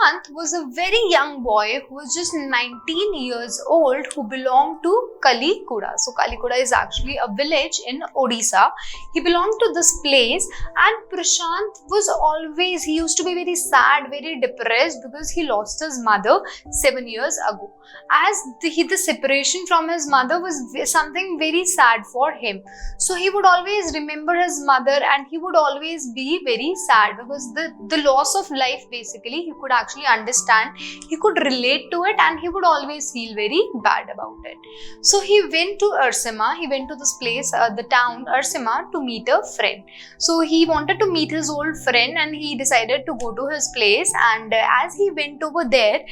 Prashant was a very young boy who was just 19 years old who belonged to Kalikuda. So Kalikuda is actually a village in Odisha. He belonged to this place, and Prashant was always, he used to be very sad, very depressed because he lost his mother 7 years ago. As the separation from his mother was something very sad for him. So he would always remember his mother and he would always be very sad because the loss of life, basically, he could actually understand, he could relate to it, and he would always feel very bad about it. So he went to ERSAMA, he went to this place, the town ERSAMA, to meet a friend. So he wanted to meet his old friend and he decided to go to his place, and as he went over there,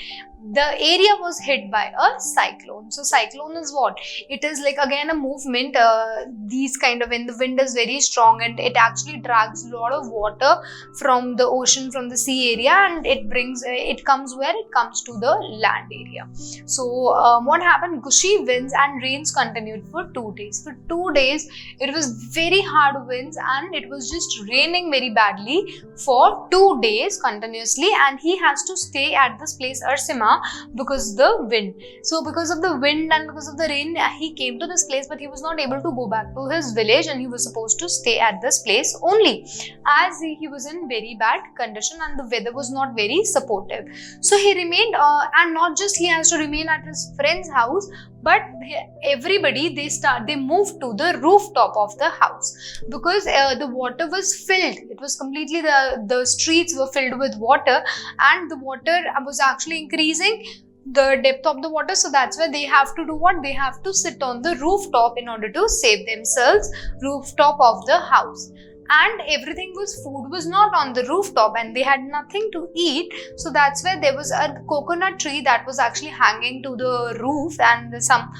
the area was hit by a cyclone. So cyclone is what? It is like again a movement, these kind of, when the wind is very strong and it actually drags a lot of water from the ocean, from the sea area, and it comes where it comes to the land area. So what happened? Gushy winds and rains continued for 2 days. For 2 days it was very hard winds and it was just raining very badly for 2 days continuously, and he has to stay at this place ERSAMA because the wind. So because of the wind and because of the rain, he came to this place, but he was not able to go back to his village and he was supposed to stay at this place only, as he was in very bad condition and the weather was not very supportive. So he remained, and not just he has to remain at his friend's house, but everybody, they moved to the rooftop of the house because the water was filled. It was completely, the streets were filled with water, and the water was actually increasing the depth of the water. So that's why they have to do what? They have to sit on the rooftop in order to save themselves, rooftop of the house. And everything was, food was not on the rooftop and they had nothing to eat. So that's where there was a coconut tree that was actually hanging to the roof, and some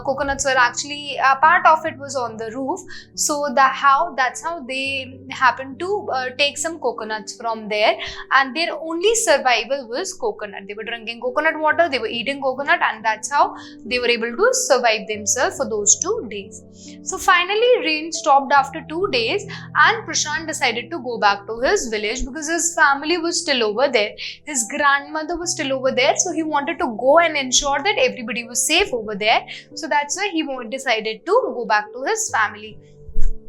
coconuts were actually, a part of it was on the roof. So that's how they happened to take some coconuts from there, and their only survival was coconut. They were drinking coconut water, they were eating coconut, and that's how they were able to survive themselves for those 2 days. So finally rain stopped after 2 days, and Prashant decided to go back to his village because his family was still over there. His grandmother was still over there, so he wanted to go and ensure that everybody was safe over there. So that's why he decided to go back to his family.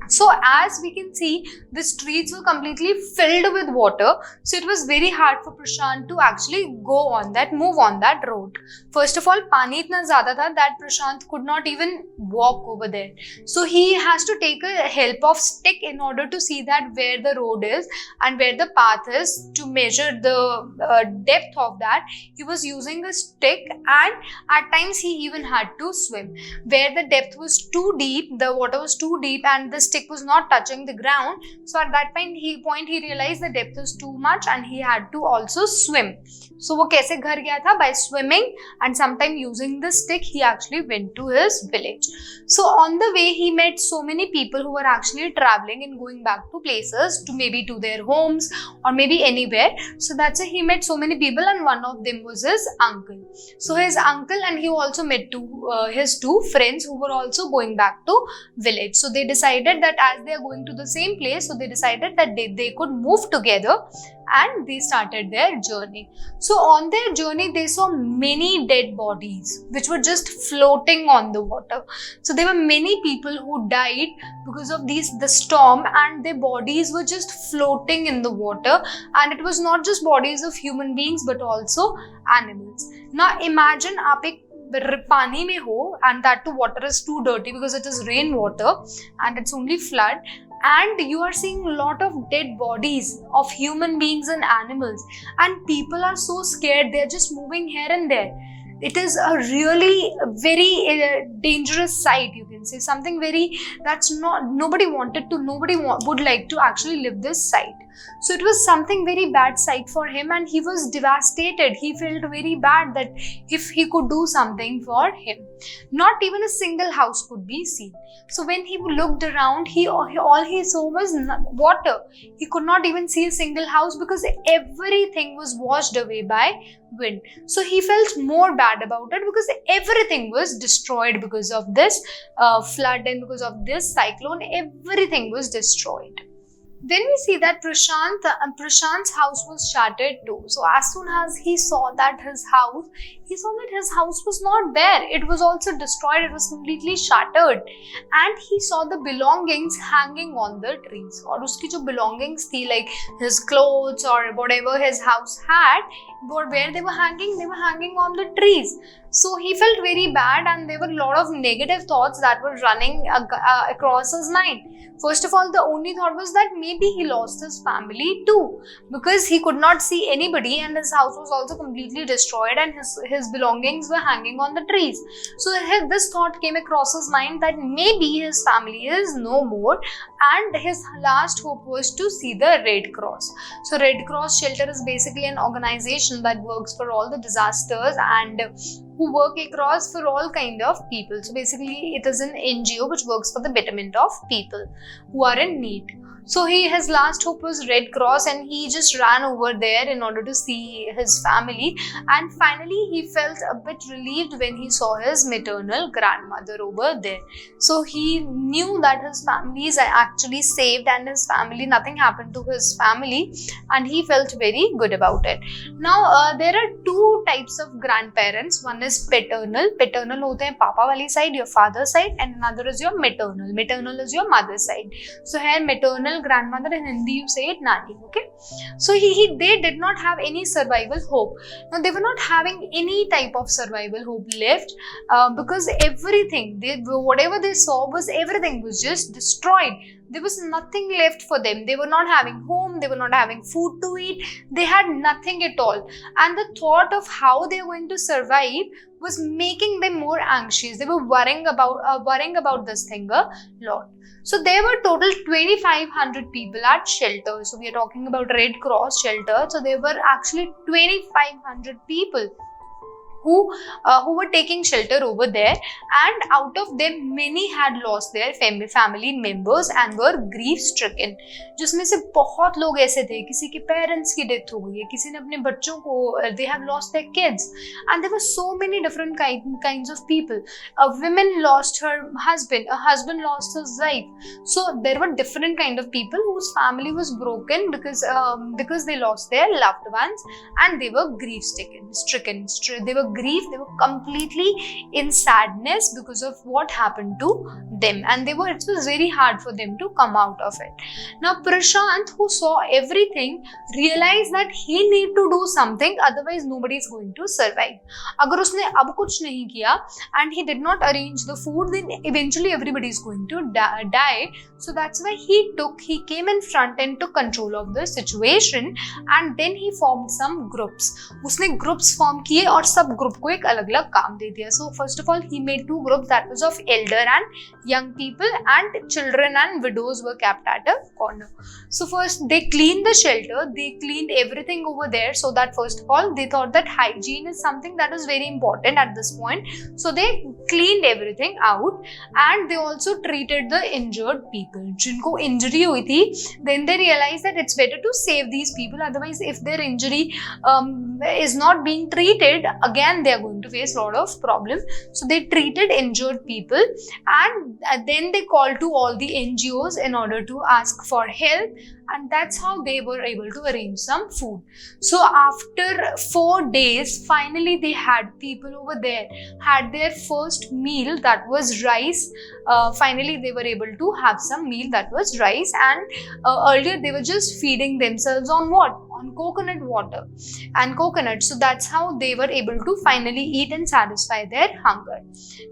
So as we can see, the streets were completely filled with water. So it was very hard for Prashant to actually move on that road. First of all, pani itna zyada tha that Prashant could not even walk over there. So he has to take a help of stick in order to see that where the road is and where the path is, to measure the depth of that. He was using a stick, and at times he even had to swim. Where the depth was too deep, the water was too deep and the stick was not touching the ground. So at that point he realized the depth was too much and he had to also swim. So वो कैसे घर गया था? By swimming, and sometime using the stick he actually went to his village. So on the way he met so many people who were actually traveling and going back to places, to maybe to their homes or maybe anywhere. So that's why he met so many people, and one of them was his uncle. So his uncle, and he also met his 2 friends who were also going back to village. So they decided that as they are going to the same place, so they decided that they could move together, and they started their journey. So on their journey they saw many dead bodies which were just floating on the water. So there were many people who died because of the storm, and their bodies were just floating in the water, and it was not just bodies of human beings but also animals. Now imagine aap ek pani mein ho, and that too water is too dirty because it is rain water and it's only flood, and you are seeing a lot of dead bodies of human beings and animals, and people are so scared, they're just moving here and there. It is a really very dangerous sight, you can say, something very, nobody would like to actually live this sight. So it was something very bad sight for him, and he was devastated. He felt very bad that if he could do something for him. Not even a single house could be seen. So when he looked around, all he saw was water. He could not even see a single house because everything was washed away by wind. So he felt more bad about it because everything was destroyed because of this flood and because of this cyclone. Everything was destroyed. Then we see that Prashant's house was shattered too. So as soon as he saw that his house was not there. It was also destroyed. It was completely shattered, and he saw the belongings hanging on the trees. और उसकी जो belongings थी, like his clothes or whatever his house had, where they were hanging on the trees. So he felt very bad, and there were a lot of negative thoughts that were running across his mind. First of all, the only thought was that maybe he lost his family too, because he could not see anybody, and his house was also completely destroyed, and his belongings were hanging on the trees. So this thought came across his mind that maybe his family is no more, and his last hope was to see the Red Cross. So Red Cross shelter is basically an organization that works for all the disasters and who work across for all kind of people. So basically it is an NGO which works for the betterment of people who are in need. So his last hope was Red Cross, and he just ran over there in order to see his family, and finally he felt a bit relieved when he saw his maternal grandmother over there. So he knew that his family is actually saved, and nothing happened to his family, and he felt very good about it. Now there are two types of grandparents. One is paternal. Paternal होते हैं पापा वाली side, your father side, and another is your maternal. Maternal is your mother side. So here maternal grandmother, in Hindi you say it nani. Okay, so they did not have any survival hope. Now they were not having any type of survival hope left, because everything whatever they saw everything was just destroyed. There was nothing left for them. They were not having home, they were not having food to eat, they had nothing at all, and the thought of how they were going to survive was making them more anxious. They were worrying about this thing a lot. So there were total 2,500 people at shelter. So we are talking about Red Cross shelter. So there were actually 2,500 people who were taking shelter over there, and out of them many had lost their family members and were grief stricken. जिसमें से बहुत लोग ऐसे थे, किसी के parents की death हो गई है, किसी ने अपने बच्चों को, they have lost their kids, and there were so many different kinds of people. A woman lost her husband, a husband lost his wife. So there were different kind of people whose family was broken because they lost their loved ones, and they were grief stricken. They were completely in sadness because of what happened to them, and it was very hard for them to come out of it. Now Prashant, who saw everything, realized that he need to do something, otherwise nobody is going to survive. अगर उसने अब कुछ नहीं किया and he did not arrange the food, then eventually everybody is going to die. So that's why he came in front and took control of the situation, and then he formed some groups. उसने groups form किए और सब group को एक अलग-अलग काम दे दिया. So first of all he made two groups, that was of elder and young people, and children and widows were kept at a corner. So first they cleaned the shelter, they cleaned everything over there, so that first of all they thought that hygiene is something that is very important at this point. So they cleaned everything out, and they also treated the injured people. जिनको injury हुई थी, then they realized that it's better to save these people, otherwise if their injury is not being treated, again they are going to face a lot of problems. So they treated injured people, and then they called to all the NGOs in order to ask for help, and that's how they were able to arrange some food. So after 4 days, finally they had people over there had their first meal, that was rice. Finally they were able to have some meal, that was rice, and earlier they were just feeding themselves on what? On coconut water and coconut. So that's how they were able to finally eat and satisfy their hunger.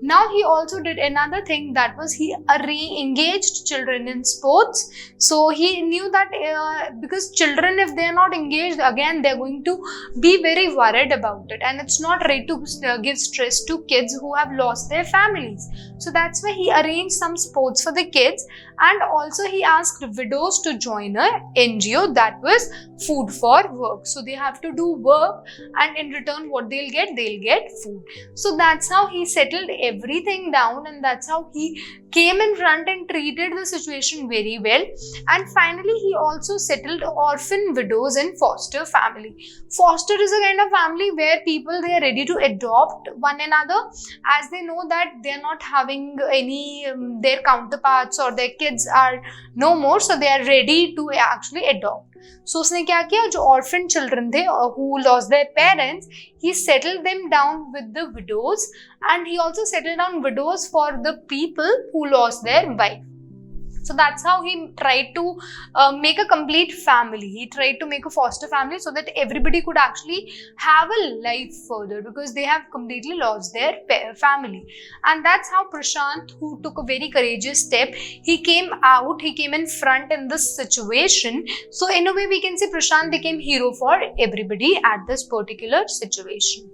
Now he also did another thing, that was he engaged children in sports. So he knew that because children, if they are not engaged, again they are going to be very worried about it, and it's not right to give stress to kids who have lost their families. So that's why he arranged some sports for the kids, and also he asked widows to join a NGO that was food for work. So they have to do work, and in return what they'll get food. So that's how he settled everything down, and that's how he came in front and treated the situation very well. And finally he also settled orphan widows and foster family. Foster is a kind of family where people, they are ready to adopt one another, as they know that they are not having any their counterparts or their kids are no more, so they are ready to actually adopt. So उसने क्या किया, जो orphan children थे who lost their parents, he settled them down with the widows, and he also settled down widows for the people who lost their wife. So that's how he tried to make a complete family. He tried to make a foster family so that everybody could actually have a life further, because they have completely lost their family. And that's how Prashant, who took a very courageous step, he came in front in this situation. So in a way we can say Prashant became hero for everybody at this particular situation.